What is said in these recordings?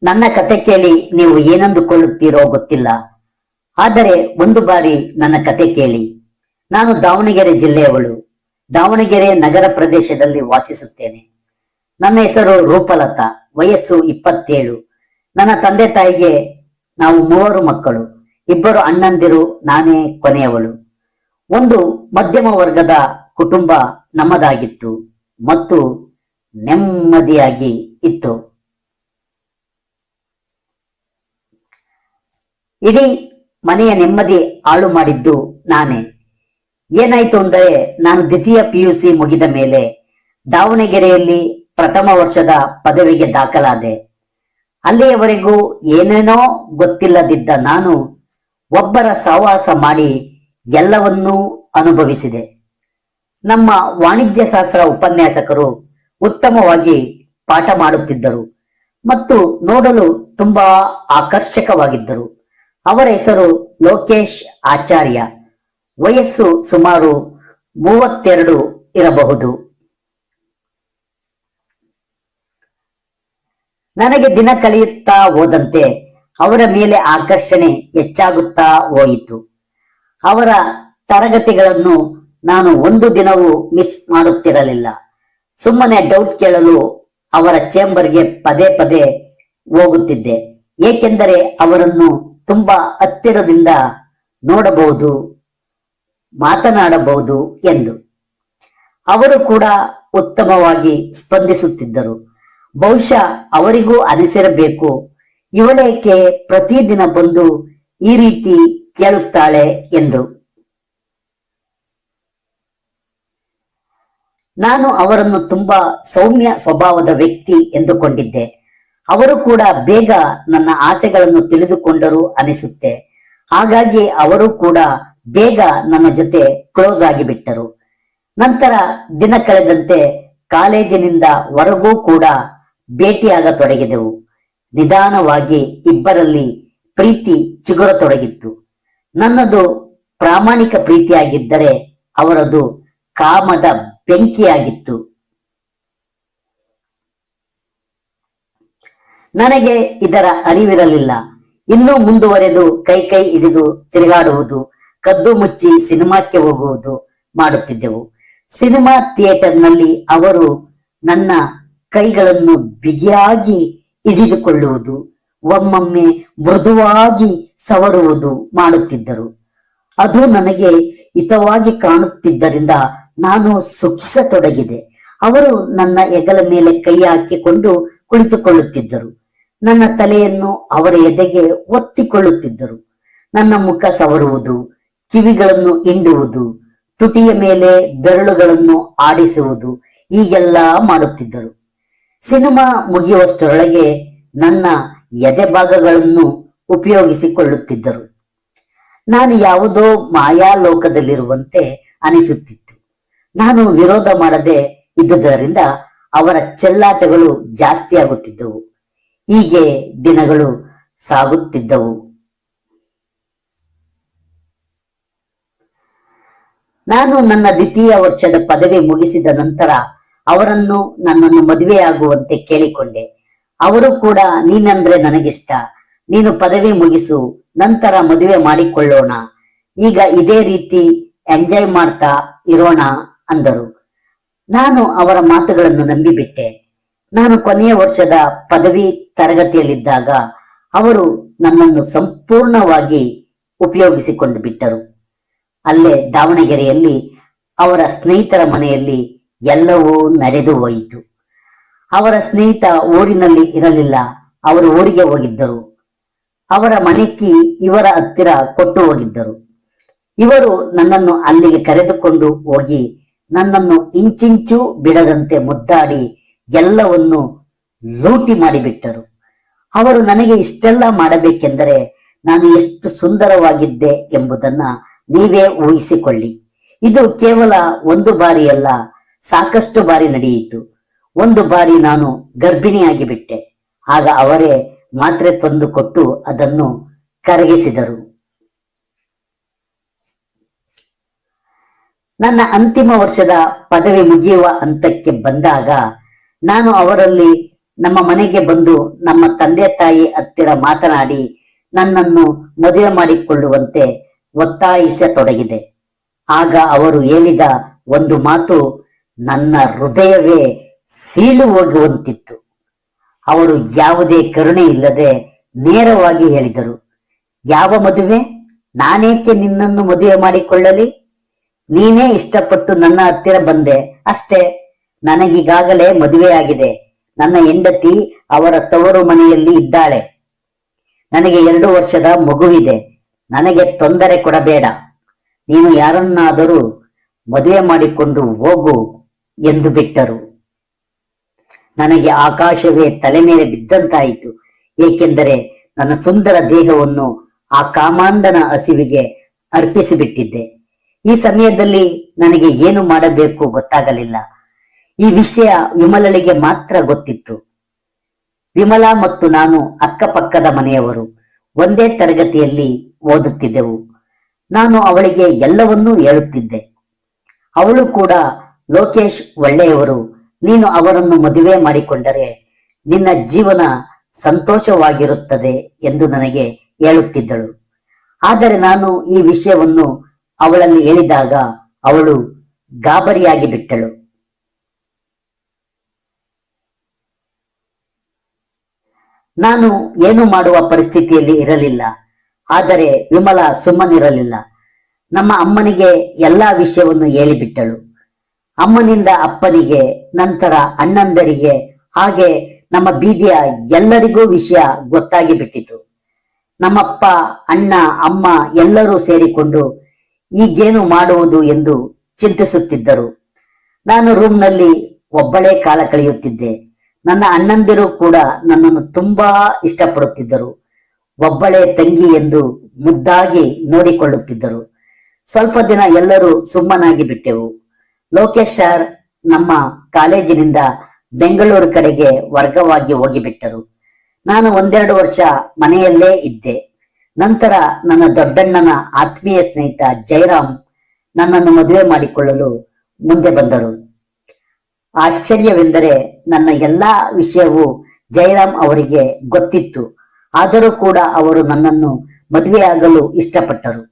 ನನ್ನ ಕತೆ ಕೇಳಿ ನೀವು ಏನಂದುಕೊಳ್ಳುತ್ತೀರೋ ಗೊತ್ತಿಲ್ಲ. ಆದರೆ ಒಂದು ಬಾರಿ ನನ್ನ ಕತೆ ಕೇಳಿ. ನಾನು ದಾವಣಗೆರೆ ಜಿಲ್ಲೆಯವಳು. ದಾವಣಗೆರೆ ನಗರ ಪ್ರದೇಶದಲ್ಲಿ ವಾಸಿಸುತ್ತೇನೆ. ನನ್ನ ಹೆಸರು ರೂಪಲತಾ. ವಯಸ್ಸು 27. ನನ್ನ ತಂದೆ ತಾಯಿಗೆ ನಾವು 3 ಮಕ್ಕಳು. 2 ಅಣ್ಣಂದಿರು, ನಾನೇ ಕೊನೆಯವಳು. ಒಂದು ಮಧ್ಯಮ ವರ್ಗದ ಕುಟುಂಬ ನಮ್ಮದಾಗಿತ್ತು ಮತ್ತು ನೆಮ್ಮದಿಯಾಗಿ ಇತ್ತು. ಇಡೀ ಮನೆಯ ನೆಮ್ಮದಿ ಹಾಳು ಮಾಡಿದ್ದು ನಾನೇ. ಏನಾಯ್ತು ಅಂದರೆ, ನಾನು ದ್ವಿತೀಯ PUC ಮುಗಿದ ಮೇಲೆ ದಾವಣಗೆರೆಯಲ್ಲಿ ಪ್ರಥಮ ವರ್ಷದ ಪದವಿಗೆ ದಾಖಲಾದೆ. ಅಲ್ಲಿಯವರೆಗೂ ಏನೇನೋ ಗೊತ್ತಿಲ್ಲದಿದ್ದ ನಾನು ಒಬ್ಬರ ಸಹವಾಸ ಮಾಡಿ ಎಲ್ಲವನ್ನೂ ಅನುಭವಿಸಿದೆ. ನಮ್ಮ ವಾಣಿಜ್ಯ ಶಾಸ್ತ್ರ ಉಪನ್ಯಾಸಕರು ಉತ್ತಮವಾಗಿ ಪಾಠ ಮಾಡುತ್ತಿದ್ದರು ಮತ್ತು ನೋಡಲು ತುಂಬಾ ಆಕರ್ಷಕವಾಗಿದ್ದರು. ಅವರ ಹೆಸರು ಲೋಕೇಶ್ ಆಚಾರ್ಯ. ವಯಸ್ಸು ಸುಮಾರು 32 ಇರಬಹುದು. ನನಗೆ ದಿನ ಕಳೆಯುತ್ತಾ ಹೋದಂತೆ ಅವರ ಮೇಲೆ ಆಕರ್ಷಣೆ ಹೆಚ್ಚಾಗುತ್ತಾ ಹೋಯಿತು. ಅವರ ತರಗತಿಗಳನ್ನು ನಾನು ಒಂದು ದಿನವೂ ಮಿಸ್ ಮಾಡುತ್ತಿರಲಿಲ್ಲ. ಸುಮ್ಮನೆ ಡೌಟ್ ಕೇಳಲು ಅವರ ಚೇಂಬರ್ಗೆ ಪದೇ ಪದೇ ಹೋಗುತ್ತಿದ್ದೆ. ಏಕೆಂದರೆ ಅವರನ್ನು ತುಂಬಾ ಹತ್ತಿರದಿಂದ ನೋಡಬಹುದು, ಮಾತನಾಡಬಹುದು ಎಂದು. ಅವರು ಕೂಡ ಉತ್ತಮವಾಗಿ ಸ್ಪಂದಿಸುತ್ತಿದ್ದರು. ಬಹುಶಃ ಅವರಿಗೂ ಅನಿಸಿರಬೇಕು, ಇವಳೇಕೆ ಪ್ರತಿದಿನ ಬಂದು ಈ ರೀತಿ ಕೇಳುತ್ತಾಳೆ ಎಂದು. ನಾನು ಅವರನ್ನು ತುಂಬಾ ಸೌಮ್ಯ ಸ್ವಭಾವದ ವ್ಯಕ್ತಿ ಎಂದುಕೊಂಡಿದ್ದೆ. ಅವರು ಕೂಡ ಬೇಗ ನನ್ನ ಆಸೆಗಳನ್ನು ತಿಳಿದುಕೊಂಡರು ಅನಿಸುತ್ತೆ. ಹಾಗಾಗಿ ಅವರು ಕೂಡ ಬೇಗ ನನ್ನ ಜೊತೆ ಕ್ಲೋಸ್ ಆಗಿಬಿಟ್ಟರು. ನಂತರ ದಿನ ಕಳೆದಂತೆ ಕಾಲೇಜಿನಿಂದ ಹೊರಗೂ ಕೂಡ ಭೇಟಿಯಾಗತೊಡಗಿದೆವು. ನಿಧಾನವಾಗಿ ಇಬ್ಬರಲ್ಲಿ ಪ್ರೀತಿ ಚಿಗುರತೊಡಗಿತ್ತು. ನನ್ನದು ಪ್ರಾಮಾಣಿಕ ಪ್ರೀತಿಯಾಗಿದ್ದರೆ ಅವರದು ಕಾಮದ ಬೆಂಕಿಯಾಗಿತ್ತು. ನನಗೆ ಇದರ ಅರಿವಿರಲಿಲ್ಲ. ಇನ್ನೂ ಮುಂದುವರೆದು ಕೈ ಹಿಡಿದು ತಿರುಗಾಡುವುದು, ಕದ್ದು ಮುಚ್ಚಿ ಸಿನಿಮಾಕ್ಕೆ ಹೋಗುವುದು ಮಾಡುತ್ತಿದ್ದೆವು. ಸಿನಿಮಾ ಥಿಯೇಟರ್ನಲ್ಲಿ ಅವರು ನನ್ನ ಕೈಗಳನ್ನು ಬಿಗಿಯಾಗಿ ಹಿಡಿದುಕೊಳ್ಳುವುದು, ಒಮ್ಮೊಮ್ಮೆ ಮೃದುವಾಗಿ ಸವರುವುದು ಮಾಡುತ್ತಿದ್ದರು. ಅದು ನನಗೆ ಹಿತವಾಗಿ ಕಾಣುತ್ತಿದ್ದರಿಂದ ನಾನು ಸುಖಿಸತೊಡಗಿದೆ. ಅವರು ನನ್ನ ಹೆಗಲ ಮೇಲೆ ಕೈ ಹಾಕಿಕೊಂಡು ಕುಳಿತುಕೊಳ್ಳುತ್ತಿದ್ದರು. ನನ್ನ ತಲೆಯನ್ನು ಅವರ ಎದೆಗೆ ಒತ್ತಿಕೊಳ್ಳುತ್ತಿದ್ದರು. ನನ್ನ ಮುಖ ಸವರುವುದು, ಕಿವಿಗಳನ್ನು ಹಿಂಡುವುದು, ತುಟಿಯ ಮೇಲೆ ಬೆರಳುಗಳನ್ನು ಆಡಿಸುವುದು, ಹೀಗೆಲ್ಲ ಮಾಡುತ್ತಿದ್ದರು. ಸಿನಿಮಾ ಮುಗಿಯುವಷ್ಟರೊಳಗೆ ನನ್ನ ಎದೆ ಭಾಗಗಳನ್ನು ಉಪಯೋಗಿಸಿಕೊಳ್ಳುತ್ತಿದ್ದರು. ನಾನು ಯಾವುದೋ ಮಾಯಾಲೋಕದಲ್ಲಿರುವಂತೆ ಅನಿಸುತ್ತಿತ್ತು. ನಾನು ವಿರೋಧ ಮಾಡದೆ ಇದ್ದುದರಿಂದ ಅವರ ಚೆಲ್ಲಾಟಗಳು ಜಾಸ್ತಿ ಆಗುತ್ತಿದ್ದವು. ಹೀಗೆ ದಿನಗಳು ಸಾಗುತ್ತಿದ್ದವು. ನಾನು ನನ್ನ ದ್ವಿತೀಯ ವರ್ಷದ ಪದವಿ ಮುಗಿಸಿದ ನಂತರ ಅವರನ್ನು ನನ್ನನ್ನು ಮದುವೆಯಾಗುವಂತೆ ಕೇಳಿಕೊಂಡೆ. ಅವರು ಕೂಡ ನೀನಂದ್ರೆ ನನಗಿಷ್ಟ, ನೀನು ಪದವಿ ಮುಗಿಸು, ನಂತರ ಮದುವೆ ಮಾಡಿಕೊಳ್ಳೋಣ, ಈಗ ಇದೇ ರೀತಿ ಎಂಜಾಯ್ ಮಾಡ್ತಾ ಇರೋಣ ಅಂದರು. ನಾನು ಅವರ ಮಾತುಗಳನ್ನು ನಂಬಿಬಿಟ್ಟೆ. ನಾನು ಕೊನೆಯ ವರ್ಷದ ಪದವಿ ತರಗತಿಯಲ್ಲಿದ್ದಾಗ ಅವರು ನನ್ನನ್ನು ಸಂಪೂರ್ಣವಾಗಿ ಉಪಯೋಗಿಸಿಕೊಂಡು ಬಿಟ್ಟರು. ಅಲ್ಲೇ ದಾವಣಗೆರೆಯಲ್ಲಿ ಅವರ ಸ್ನೇಹಿತರ ಮನೆಯಲ್ಲಿ ಎಲ್ಲವೂ ನಡೆದು ಹೋಯಿತು. ಅವರ ಸ್ನೇಹಿತ ಊರಿನಲ್ಲಿ ಇರಲಿಲ್ಲ, ಅವರು ಊರಿಗೆ ಹೋಗಿದ್ದರು. ಅವರ ಮನೆಕಿ ಇವರ ಹತ್ತಿರ ಕೊಟ್ಟು ಹೋಗಿದ್ದರು. ಇವರು ನನ್ನನ್ನು ಅಲ್ಲಿಗೆ ಕರೆದುಕೊಂಡು ಹೋಗಿ ನನ್ನನ್ನು ಇಂಚಿಂಚು ಬಿಡದಂತೆ ಮುದ್ದಾಡಿ ಎಲ್ಲವನ್ನು ಲೂಟಿ ಮಾಡಿಬಿಟ್ಟರು. ಅವರು ನನಗೆ ಇಷ್ಟೆಲ್ಲ ಮಾಡಬೇಕೆಂದರೆ ನಾನು ಎಷ್ಟು ಸುಂದರವಾಗಿದ್ದೆ ಎಂಬುದನ್ನ ನೀವೇ ಊಹಿಸಿಕೊಳ್ಳಿ. ಇದು ಕೇವಲ ಒಂದು ಬಾರಿಯಲ್ಲ, ಸಾಕಷ್ಟು ಬಾರಿ ನಡೆಯಿತು. ಒಂದು ಬಾರಿ ನಾನು ಗರ್ಭಿಣಿಯಾಗಿ ಬಿಟ್ಟೆ. ಆಗ ಅವರೇ ಮಾತ್ರೆ ತಂದು ಕೊಟ್ಟು ಅದನ್ನು ಕರಗಿಸಿದರು. ನನ್ನ ಅಂತಿಮ ವರ್ಷದ ಪದವಿ ಮುಗಿಯುವ ಹಂತಕ್ಕೆ ಬಂದಾಗ ನಾನು ಅವರಲ್ಲಿ ನಮ್ಮ ಮನೆಗೆ ಬಂದು ನಮ್ಮ ತಂದೆ ತಾಯಿ ಹತ್ತಿರ ಮಾತನಾಡಿ ನನ್ನನ್ನು ಮದುವೆ ಮಾಡಿಕೊಳ್ಳುವಂತೆ ಒತ್ತಾಯಿಸತೊಡಗಿದೆ. ಆಗ ಅವರು ಹೇಳಿದ ಒಂದು ಮಾತು ನನ್ನ ಹೃದಯವೇ ಸೀಳು ಹೋಗುವಂತಿತ್ತು. ಅವರು ಯಾವುದೇ ಕರುಣೆ ಇಲ್ಲದೆ ನೇರವಾಗಿ ಹೇಳಿದರು, ಯಾವ ಮದುವೆ? ನಾನೇಕೆ ನಿನ್ನನ್ನು ಮದುವೆ ಮಾಡಿಕೊಳ್ಳಲಿ? ನೀನೇ ಇಷ್ಟಪಟ್ಟು ನನ್ನ ಹತ್ತಿರ ಬಂದೆ ಅಷ್ಟೇ. ನನಗೀಗಾಗಲೇ ಮದುವೆಯಾಗಿದೆ. ನನ್ನ ಹೆಂಡತಿ ಅವರ ತವರು ಮನೆಯಲ್ಲಿ ಇದ್ದಾಳೆ. ನನಗೆ 2 ವರ್ಷದ ಮಗುವಿದೆ. ನನಗೆ ತೊಂದರೆ ಕೊಡಬೇಡ. ನೀನು ಯಾರನ್ನಾದರೂ ಮದುವೆ ಮಾಡಿಕೊಂಡು ಹೋಗು ಎಂದು ಬಿಟ್ಟರು. ನನಗೆ ಆಕಾಶವೇ ತಲೆ ಮೇಲೆ ಬಿದ್ದಂತಾಯಿತು. ಏಕೆಂದರೆ ನನ್ನ ಸುಂದರ ದೇಹವನ್ನು ಆ ಕಾಮಾಂಧನ ಹಸಿವಿಗೆ ಅರ್ಪಿಸಿಬಿಟ್ಟಿದ್ದೆ. ಈ ಸಮಯದಲ್ಲಿ ನನಗೆ ಏನು ಮಾಡಬೇಕು ಗೊತ್ತಾಗಲಿಲ್ಲ. ಈ ವಿಷಯ ವಿಮಲಳಿಗೆ ಮಾತ್ರ ಗೊತ್ತಿತ್ತು. ವಿಮಲಾ ಮತ್ತು ನಾನು ಅಕ್ಕಪಕ್ಕದ ಮನೆಯವರು. ಒಂದೇ ತರಗತಿಯಲ್ಲಿ ಓದುತ್ತಿದ್ದೆವು. ನಾನು ಅವಳಿಗೆ ಎಲ್ಲವನ್ನೂ ಹೇಳುತ್ತಿದ್ದೆ. ಅವಳು ಕೂಡ ಲೋಕೇಶ್ ಒಳ್ಳೆಯವರು, ನೀನು ಅವರನ್ನು ಮದುವೆ ಮಾಡಿಕೊಂಡರೆ ನಿನ್ನ ಜೀವನ ಸಂತೋಷವಾಗಿರುತ್ತದೆ ಎಂದು ನನಗೆ ಹೇಳುತ್ತಿದ್ದಳು. ಆದರೆ ನಾನು ಈ ವಿಷಯವನ್ನು ಅವಳಲ್ಲಿ ಹೇಳಿದಾಗ ಅವಳು ಗಾಬರಿಯಾಗಿ ಬಿಟ್ಟಳು. ನಾನು ಏನು ಮಾಡುವ ಪರಿಸ್ಥಿತಿಯಲ್ಲಿ ಇರಲಿಲ್ಲ. ಆದರೆ ವಿಮಲಾ ಸುಮ್ಮನಿರಲಿಲ್ಲ. ನಮ್ಮ ಅಮ್ಮನಿಗೆ ಎಲ್ಲಾ ವಿಷಯವನ್ನು ಹೇಳಿಬಿಟ್ಟಳು. ಅಮ್ಮನಿಂದ ಅಪ್ಪನಿಗೆ, ನಂತರ ಅಣ್ಣಂದರಿಗೆ, ಹಾಗೆ ನಮ್ಮ ಬೀದಿಯ ಎಲ್ಲರಿಗೂ ವಿಷಯ ಗೊತ್ತಾಗಿ ಬಿಟ್ಟಿತು. ನಮ್ಮಪ್ಪ, ಅಣ್ಣ, ಅಮ್ಮ ಎಲ್ಲರೂ ಸೇರಿಕೊಂಡು ಈಗೇನು ಮಾಡುವುದು ಎಂದು ಚಿಂತಿಸುತ್ತಿದ್ದರು. ನಾನು ರೂಮ್ನಲ್ಲಿ ಒಬ್ಬಳೇ ಕಾಲ ಕಳೆಯುತ್ತಿದ್ದೆ. ನನ್ನ ಅಣ್ಣಂದಿರು ಕೂಡ ನನ್ನನ್ನು ತುಂಬಾ ಇಷ್ಟಪಡುತ್ತಿದ್ದರು. ಒಬ್ಬಳೇ ತಂಗಿ ಎಂದು ಮುದ್ದಾಗಿ ನೋಡಿಕೊಳ್ಳುತ್ತಿದ್ದರು. ಸ್ವಲ್ಪ ದಿನ ಎಲ್ಲರೂ ಸುಮ್ಮನಾಗಿ ಬಿಟ್ಟೆವು. ಲೋಕೇಶ್ ಸರ್ ನಮ್ಮ ಕಾಲೇಜಿನಿಂದ ಬೆಂಗಳೂರು ಕಡೆಗೆ ವರ್ಗವಾಗಿ ಹೋಗಿಬಿಟ್ಟರು. ನಾನು 1-2 ವರ್ಷ ಮನೆಯಲ್ಲೇ ಇದ್ದೆ. ನಂತರ ನನ್ನ ದೊಡ್ಡಣ್ಣನ ಆತ್ಮೀಯ ಸ್ನೇಹಿತ ಜಯರಾಮ್ ನನ್ನನ್ನು ಮದುವೆ ಮಾಡಿಕೊಳ್ಳಲು ಮುಂದೆ ಬಂದರು. ಆಶ್ಚರ್ಯವೆಂದರೆ ನನ್ನ ಎಲ್ಲಾ ವಿಷಯವೂ ಜಯರಾಮ್ ಅವರಿಗೆ ಗೊತ್ತಿತ್ತು. ಆದರೂ ಕೂಡ ಅವರು ನನ್ನನ್ನು ಮದುವೆಯಾಗಲು ಇಷ್ಟಪಟ್ಟರು.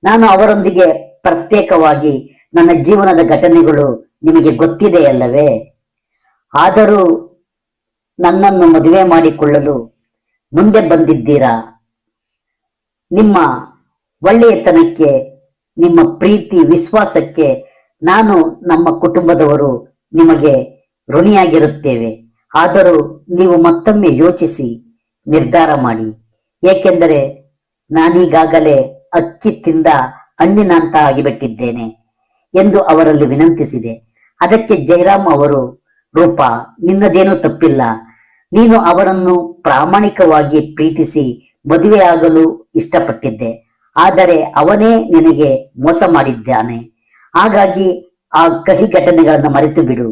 ನಾನು ಅವರೊಂದಿಗೆ ಪ್ರತ್ಯೇಕವಾಗಿ ನನ್ನ ಜೀವನದ ಘಟನೆಗಳು ನಿಮಗೆ ಗೊತ್ತಿದೆಯಲ್ಲವೇ? ಆದರೂ ನನ್ನನ್ನು ಮದುವೆ ಮಾಡಿಕೊಳ್ಳಲು ಮುಂದೆ ಬಂದಿದ್ದೀರಾ. ನಿಮ್ಮ ಒಳ್ಳೆಯತನಕ್ಕೆ, ನಿಮ್ಮ ಪ್ರೀತಿ ವಿಶ್ವಾಸಕ್ಕೆ ನಾನು, ನಮ್ಮ ಕುಟುಂಬದವರು ನಿಮಗೆ ಋಣಿಯಾಗಿರುತ್ತೇವೆ. ಆದರೂ ನೀವು ಮತ್ತೊಮ್ಮೆ ಯೋಚಿಸಿ ನಿರ್ಧಾರ ಮಾಡಿ. ಏಕೆಂದರೆ ನಾನೀಗಾಗಲೇ ಅಕ್ಕಿ ತಿಂದ ಹಣ್ಣಿನಂತ ಆಗಿಬಿಟ್ಟಿದ್ದೇನೆ ಎಂದು ಅವರಲ್ಲಿ ವಿನಂತಿಸಿದೆ. ಅದಕ್ಕೆ ಜಯರಾಮ್ ಅವರು, ರೂಪಾ, ನಿನ್ನದೇನೂ ತಪ್ಪಿಲ್ಲ. ನೀನು ಅವರನ್ನು ಪ್ರಾಮಾಣಿಕವಾಗಿ ಪ್ರೀತಿಸಿ ಮದುವೆಯಾಗಲು ಇಷ್ಟಪಟ್ಟಿದ್ದೆ. ಆದರೆ ಅವನೇ ನಿನಗೆ ಮೋಸ ಮಾಡಿದ್ದಾನೆ. ಹಾಗಾಗಿ ಆ ಕಹಿ ಘಟನೆಗಳನ್ನು ಮರೆತು ಬಿಡು.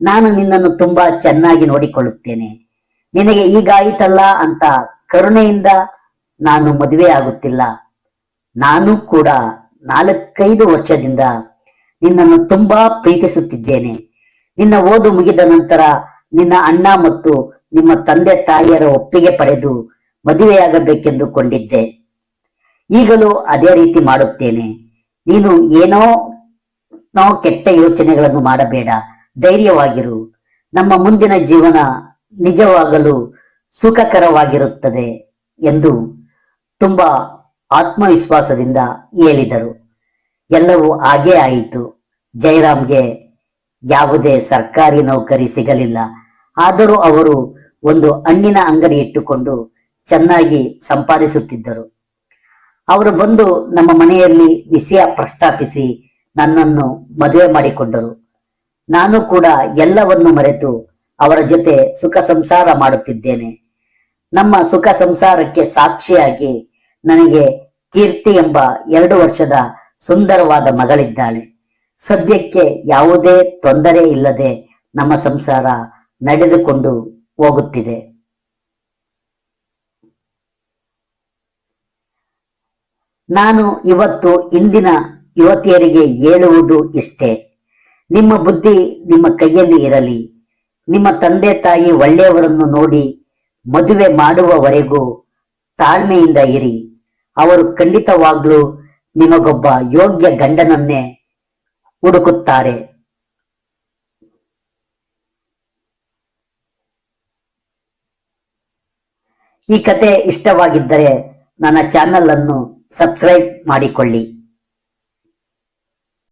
ನಾನು ನಿನ್ನನ್ನು ತುಂಬಾ ಚೆನ್ನಾಗಿ ನೋಡಿಕೊಳ್ಳುತ್ತೇನೆ. ನಿನಗೆ ಈಗಾಯಿತಲ್ಲ ಅಂತ ಕರುಣೆಯಿಂದ ನಾನು ಮದುವೆ ಆಗುತ್ತಿಲ್ಲ. ನಾನು ಕೂಡ 4-5 ವರ್ಷದಿಂದ ನಿನ್ನನ್ನು ತುಂಬಾ ಪ್ರೀತಿಸುತ್ತಿದ್ದೇನೆ. ನಿನ್ನ ಓದು ಮುಗಿದ ನಂತರ ನಿನ್ನ ಅಣ್ಣ ಮತ್ತು ನಿಮ್ಮ ತಂದೆ ತಾಯಿಯರ ಒಪ್ಪಿಗೆ ಪಡೆದು ಮದುವೆಯಾಗಬೇಕೆಂದುಕೊಂಡಿದ್ದೆ. ಈಗಲೂ ಅದೇ ರೀತಿ ಮಾಡುತ್ತೇನೆ. ನೀನು ಏನೋ ಕೆಟ್ಟ ಯೋಚನೆಗಳನ್ನು ಮಾಡಬೇಡ. ಧೈರ್ಯವಾಗಿರು. ನಮ್ಮ ಮುಂದಿನ ಜೀವನ ನಿಜವಾಗಲು ಸುಖಕರವಾಗಿರುತ್ತದೆ ಎಂದು ತುಂಬಾ ಆತ್ಮವಿಶ್ವಾಸದಿಂದ ಹೇಳಿದರು. ಎಲ್ಲವೂ ಹಾಗೇ ಆಯಿತು. ಜಯರಾಮ್ಗೆ ಯಾವುದೇ ಸರ್ಕಾರಿ ನೌಕರಿ ಸಿಗಲಿಲ್ಲ. ಆದರೂ ಅವರು ಒಂದು ಹಣ್ಣಿನ ಅಂಗಡಿ ಇಟ್ಟುಕೊಂಡು ಚೆನ್ನಾಗಿ ಸಂಪಾದಿಸುತ್ತಿದ್ದರು. ಅವರು ಬಂದು ನಮ್ಮ ಮನೆಯಲ್ಲಿ ವಿಷಯ ಪ್ರಸ್ತಾಪಿಸಿ ನನ್ನನ್ನು ಮದುವೆ ಮಾಡಿಕೊಂಡರು. ನಾನು ಕೂಡ ಎಲ್ಲವನ್ನು ಮರೆತು ಅವರ ಜೊತೆ ಸುಖ ಸಂಸಾರ ಮಾಡುತ್ತಿದ್ದೇನೆ. ನಮ್ಮ ಸುಖ ಸಂಸಾರಕ್ಕೆ ಸಾಕ್ಷಿಯಾಗಿ ನನಗೆ ಕೀರ್ತಿ ಎಂಬ 2 ವರ್ಷದ ಸುಂದರವಾದ ಮಗಳಿದ್ದಾಳೆ. ಸದ್ಯಕ್ಕೆ ಯಾವುದೇ ತೊಂದರೆ ಇಲ್ಲದೆ ನಮ್ಮ ಸಂಸಾರ ನಡೆದುಕೊಂಡು ಹೋಗುತ್ತಿದೆ. ನಾನು ಇವತ್ತು ಇಂದಿನ ಯುವತಿಯರಿಗೆ ಹೇಳುವುದು ಇಷ್ಟೇ. ನಿಮ್ಮ ಬುದ್ಧಿ ನಿಮ್ಮ ಕೈಯಲ್ಲಿ ಇರಲಿ. ನಿಮ್ಮ ತಂದೆ ತಾಯಿ ಒಳ್ಳೆಯವರನ್ನು ನೋಡಿ ಮದುವೆ ಮಾಡುವವರೆಗೂ ತಾಳ್ಮೆಯಿಂದ ಇರಿ. ಅವರು ಖಂಡಿತವಾಗ್ಲೂ ನಿಮಗೊಬ್ಬ ಯೋಗ್ಯ ಗಂಡನನ್ನೇ ಹುಡುಕುತ್ತಾರೆ. ಈ ಕತೆ ಇಷ್ಟವಾಗಿದ್ದರೆ ನನ್ನ ಚಾನೆಲ್ ಅನ್ನು ಸಬ್ಸ್ಕ್ರೈಬ್ ಮಾಡಿಕೊಳ್ಳಿ.